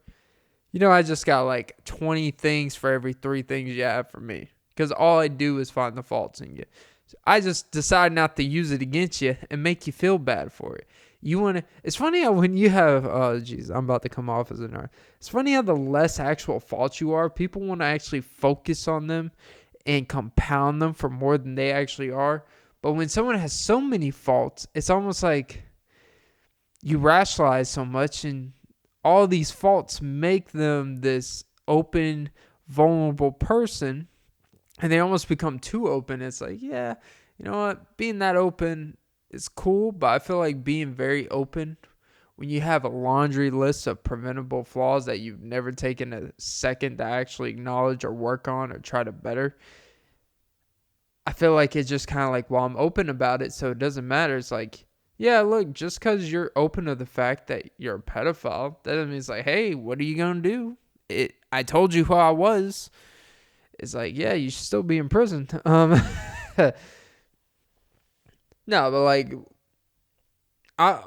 You know, I just got like 20 things for every 3 things you have for me. Because all I do is find the faults in you. I just decide not to use it against you and make you feel bad for it. It's funny how when you have, I'm about to come off as an art. It's funny how the less actual faults you are, people want to actually focus on them and compound them for more than they actually are. But when someone has so many faults, it's almost like you rationalize so much and all these faults make them this open, vulnerable person. And they almost become too open. It's like, yeah, you know what? Being that open is cool, but I feel like being very open when you have a laundry list of preventable flaws that you've never taken a second to actually acknowledge or work on or try to better. I feel like it's just kind of like, well, I'm open about it, so it doesn't matter. It's like, yeah, look, just because you're open to the fact that you're a pedophile, that doesn't mean it's like, hey, what are you going to do? I told you who I was. It's like, yeah, you should still be in prison. No, but like,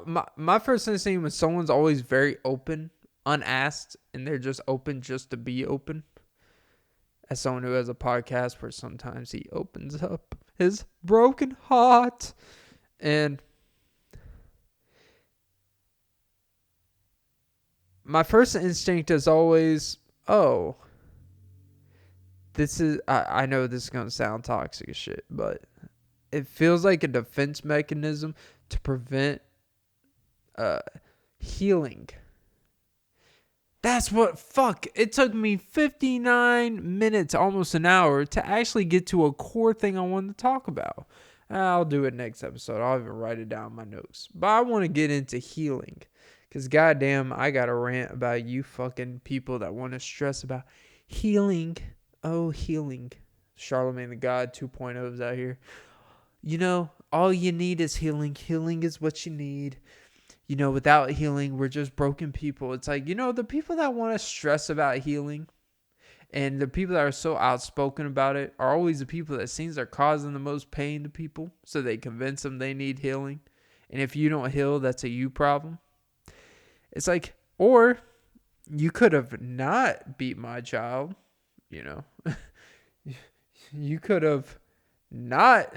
my first instinct when someone's always very open, unasked, and they're just open just to be open. As someone who has a podcast where sometimes he opens up his broken heart, and my first instinct is always, oh, this is, I know this is going to sound toxic as shit, but it feels like a defense mechanism to prevent healing. That's it took me 59 minutes, almost an hour, to actually get to a core thing I wanted to talk about. I'll do it next episode. I'll even write it down in my notes. But I want to get into healing. Because goddamn, I got a rant about you fucking people that want to stress about healing. Oh, healing. Charlemagne the God 2.0 is out here. All you need is healing. Healing is what you need. Without healing, we're just broken people. It's like, the people that want to stress about healing and the people that are so outspoken about it are always the people that seems they're causing the most pain to people. So they convince them they need healing. And if you don't heal, that's a you problem. It's like, or you could have not beat my child, You could have not,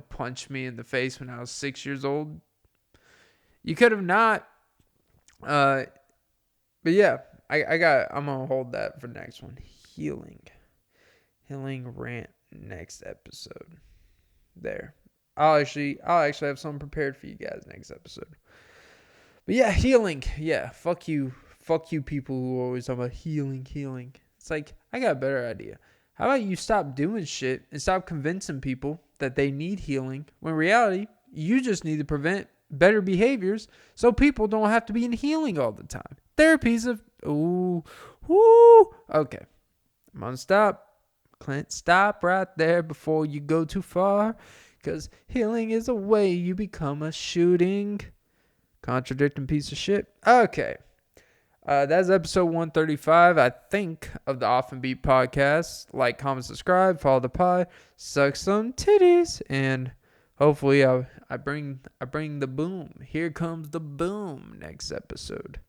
punched me in the face when I was 6 years old. You could have not. But yeah, I'm going to hold that for the next one. Healing rant next episode. There. I'll actually have something prepared for you guys next episode. But yeah, healing. Yeah, fuck you people who always talk about healing. It's like, I got a better idea. How about you stop doing shit and stop convincing people that they need healing when in reality, you just need to prevent better behaviors so people don't have to be in healing all the time. Therapy's okay. I'm gonna stop. Clint, stop right there before you go too far, because healing is a way you become a shooting contradicting piece of shit. Okay. That's episode 135, I think, of the Off and Beat podcast. Like, comment, subscribe, follow the pod, suck some titties, and hopefully I bring the boom. Here comes the boom next episode.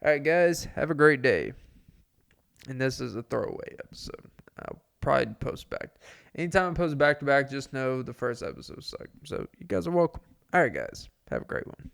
All right, guys, have a great day. And this is a throwaway episode. I'll probably post back. Anytime I post back to back, just know the first episode sucked. So you guys are welcome. All right, guys, have a great one.